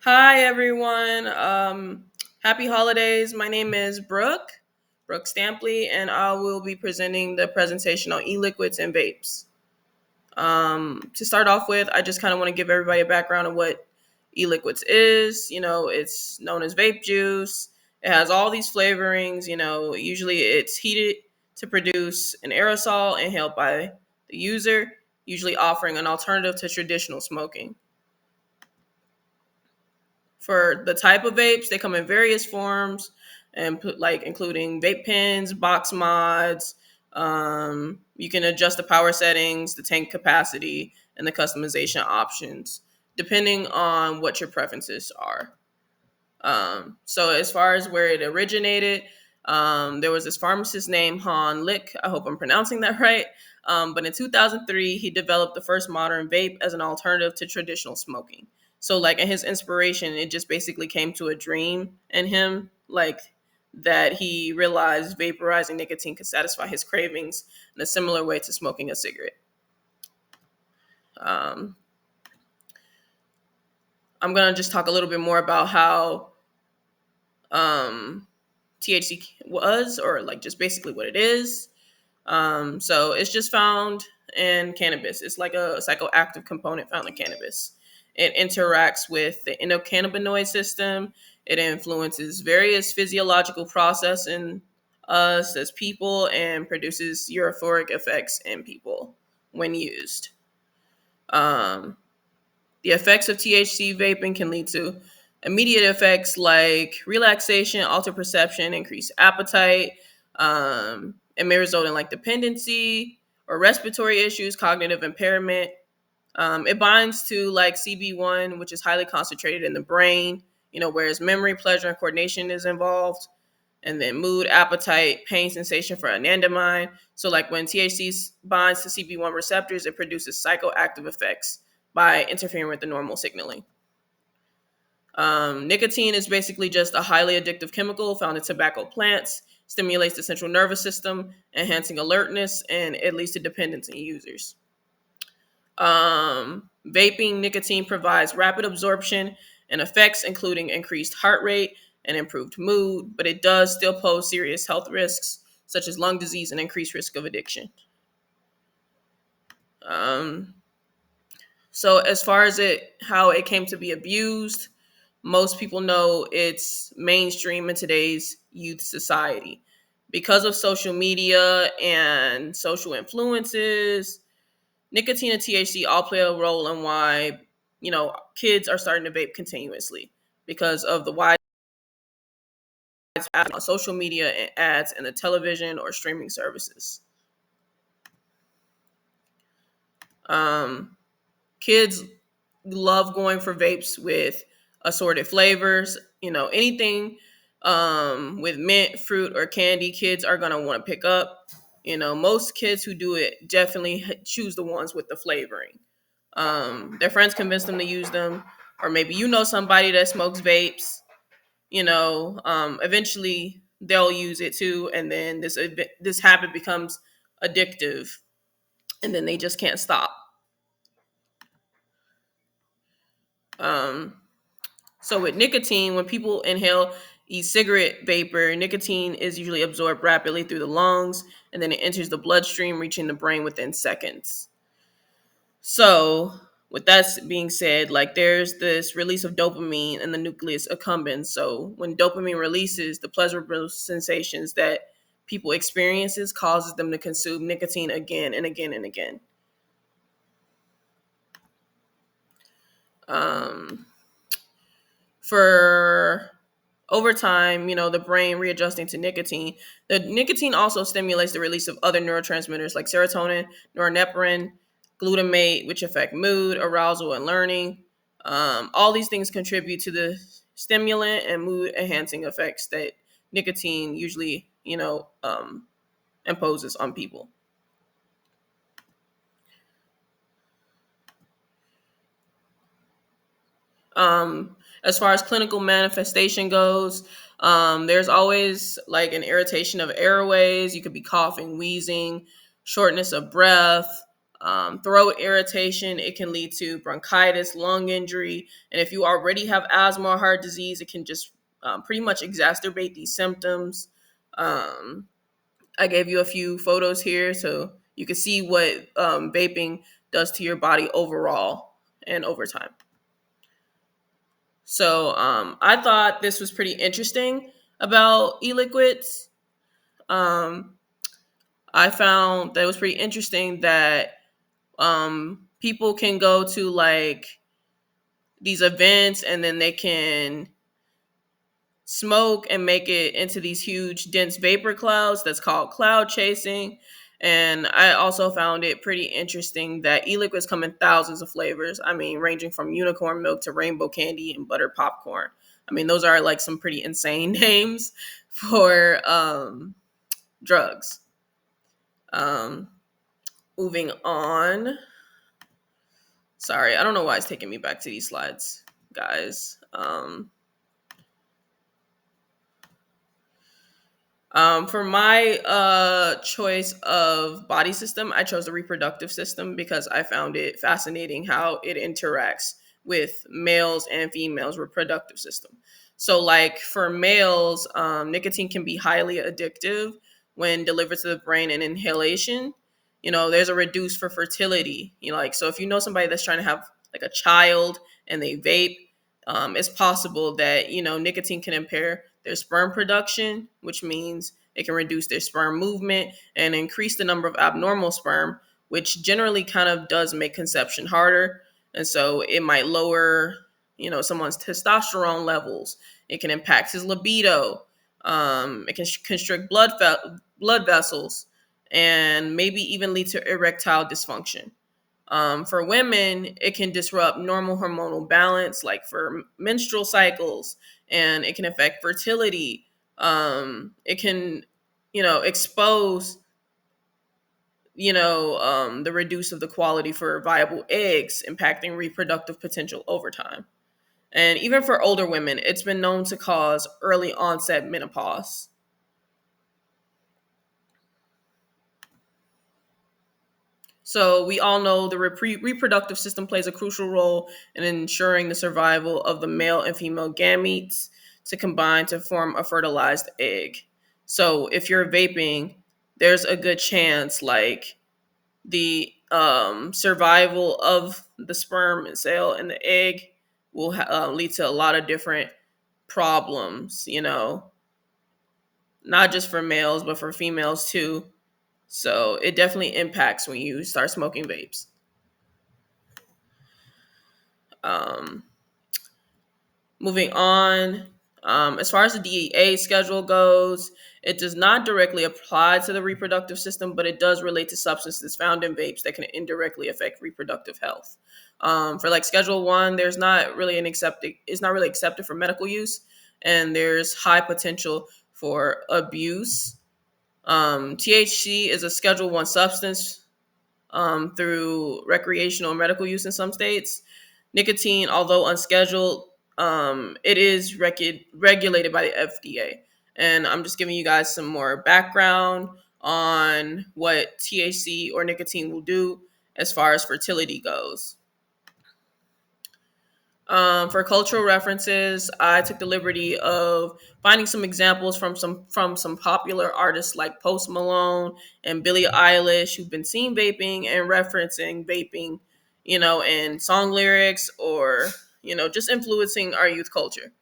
Hi, everyone. Happy holidays. My name is Brooke Stampley, and I will be presenting the presentation on e-liquids and vapes. To start off with, I just kind of want to give everybody a background of what e-liquids is. It's known as vape juice. It has all these flavorings. Usually it's heated to produce an aerosol inhaled by the user, usually offering an alternative to traditional smoking. For the type of vapes, they come in various forms and put like including vape pens, box mods. You can adjust the power settings, the tank capacity, and the customization options depending on what your preferences are. So as far as where it originated, there was this pharmacist named Han Lick. I hope I'm pronouncing that right. But in 2003, he developed the first modern vape as an alternative to traditional smoking. So, like, in his inspiration, it just basically came to a dream in him, like that he realized vaporizing nicotine could satisfy his cravings in a similar way to smoking a cigarette. Um, I'm gonna just talk a little bit more about how um, THC was, or like just basically what it is. So it's just found in cannabis. It's like a psychoactive component found in cannabis. It interacts with the endocannabinoid system. It influences various physiological process in us as people and produces euphoric effects in people when used. Um, the effects of THC vaping can lead to immediate effects like relaxation, altered perception, increased appetite. It may result in like dependency or respiratory issues, cognitive impairment. It binds to like CB1, which is highly concentrated in the brain, whereas memory, pleasure, and coordination is involved. And then mood, appetite, pain sensation for anandamide. So, like when THC binds to CB1 receptors, it produces psychoactive effects by interfering with the normal signaling. Nicotine is basically just a highly addictive chemical found in tobacco plants, stimulates the central nervous system, enhancing alertness, and it leads to dependence in users. Vaping nicotine provides rapid absorption and effects, including increased heart rate and improved mood, but it does still pose serious health risks, such as lung disease and increased risk of addiction. Um, so, as far as how it came to be abused, most people know it's mainstream in today's youth society. Because of social media and social influences, nicotine and THC all play a role in why, kids are starting to vape continuously because of the wide on social media and ads and the television or streaming services. Um, Kids love going for vapes with assorted flavors. Anything with mint, fruit, or candy, kids are gonna want to pick up. Most kids who do it definitely choose the ones with the flavoring. Their friends convince them to use them, or maybe somebody that smokes vapes. Eventually they'll use it too, and then this habit becomes addictive, and then they just can't stop. Um, So with nicotine, when people inhale e-cigarette vapor, nicotine is usually absorbed rapidly through the lungs and then it enters the bloodstream, reaching the brain within seconds. So with that being said, like there's this release of dopamine in the nucleus accumbens. So when dopamine releases, the pleasurable sensations that people experiences causes them to consume nicotine again and again and again. Um, for over time, the brain readjusting to nicotine. The nicotine also stimulates the release of other neurotransmitters like serotonin, norepinephrine, glutamate, which affect mood, arousal, and learning. All these things contribute to the stimulant and mood enhancing effects that nicotine usually, imposes on people. As far as clinical manifestation goes, there's always like an irritation of airways. You could be coughing, wheezing, shortness of breath, throat irritation. It can lead to bronchitis, lung injury. And if you already have asthma or heart disease, it can just pretty much exacerbate these symptoms. Um, I gave you a few photos here so you can see what vaping does to your body overall and over time. So I thought this was pretty interesting about e-liquids. Um, I found that it was pretty interesting that people can go to like these events and then they can smoke and make it into these huge dense vapor clouds. That's called cloud chasing. And I also found it pretty interesting that e-liquids come in thousands of flavors. I mean, ranging from unicorn milk to rainbow candy and butter popcorn. I mean, those are like some pretty insane names for drugs. Um, Moving on. Sorry, I don't know why it's taking me back to these slides, guys. For my choice of body system, I chose the reproductive system because I found it fascinating how it interacts with males and females' reproductive system. So, like for males, nicotine can be highly addictive when delivered to the brain in inhalation. You know, there's a reduce for fertility. You know, like so if you know somebody that's trying to have like a child and they vape, it's possible that nicotine can impair their sperm production, which means it can reduce their sperm movement and increase the number of abnormal sperm, which generally kind of does make conception harder. And so it might lower, someone's testosterone levels. It can impact his libido. It can constrict blood vessels, and maybe even lead to erectile dysfunction. For women, it can disrupt normal hormonal balance, like for menstrual cycles, and it can affect fertility. It can, expose, the reduce of the quality for viable eggs, impacting reproductive potential over time. And even for older women, it's been known to cause early onset menopause. So we all know the reproductive system plays a crucial role in ensuring the survival of the male and female gametes to combine to form a fertilized egg. So if you're vaping, there's a good chance like the survival of the sperm and cell and the egg will lead to a lot of different problems, not just for males, but for females too. So it definitely impacts when you start smoking vapes. Um, Moving on, as far as the DEA schedule goes, it does not directly apply to the reproductive system, but it does relate to substances found in vapes that can indirectly affect reproductive health. For like Schedule One, there's not really an accepted. It's not really accepted for medical use, and there's high potential for abuse. THC is a Schedule One substance through recreational and medical use in some states. Nicotine, although unscheduled, it is regulated by the FDA. And I'm just giving you guys some more background on what THC or nicotine will do as far as fertility goes. For cultural references, I took the liberty of finding some examples from some popular artists like Post Malone and Billie Eilish, who've been seen vaping and referencing vaping, in song lyrics or just influencing our youth culture.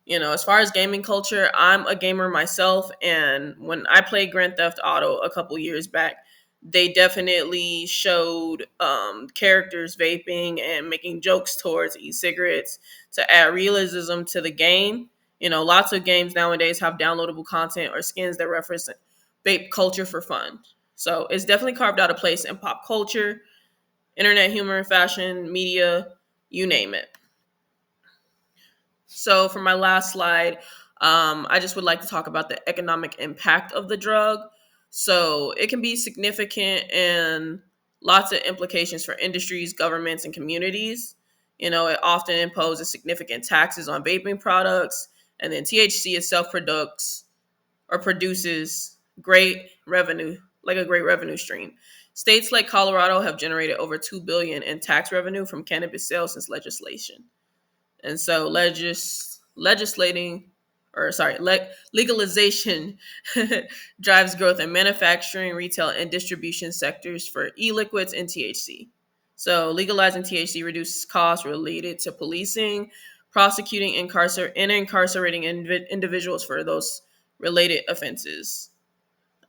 As far as gaming culture, I'm a gamer myself, and when I played Grand Theft Auto a couple years back, they definitely showed characters vaping and making jokes towards e-cigarettes to add realism to the game. Lots of games nowadays have downloadable content or skins that reference vape culture for fun. So it's definitely carved out a place in pop culture, internet humor, fashion, media, you name it. So for my last slide, I just would like to talk about the economic impact of the drug. So it can be significant and lots of implications for industries, governments, and communities. It often imposes significant taxes on vaping products, and then THC itself produces great revenue, like a great revenue stream. States like Colorado have generated over 2 billion in tax revenue from cannabis sales since legislation. And so legalization drives growth in manufacturing, retail, and distribution sectors for e-liquids and THC. So legalizing THC reduces costs related to policing, prosecuting, and incarcerating individuals for those related offenses.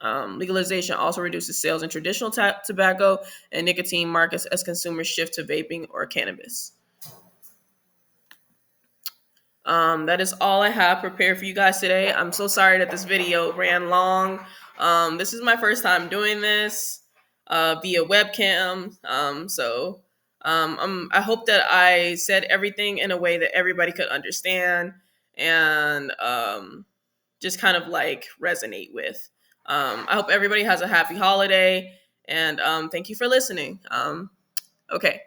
Legalization also reduces sales in traditional tobacco and nicotine markets as consumers shift to vaping or cannabis. That is all I have prepared for you guys today. I'm so sorry that this video ran long. This is my first time doing this via webcam. I hope that I said everything in a way that everybody could understand and just kind of like resonate with. I hope everybody has a happy holiday and thank you for listening. Okay.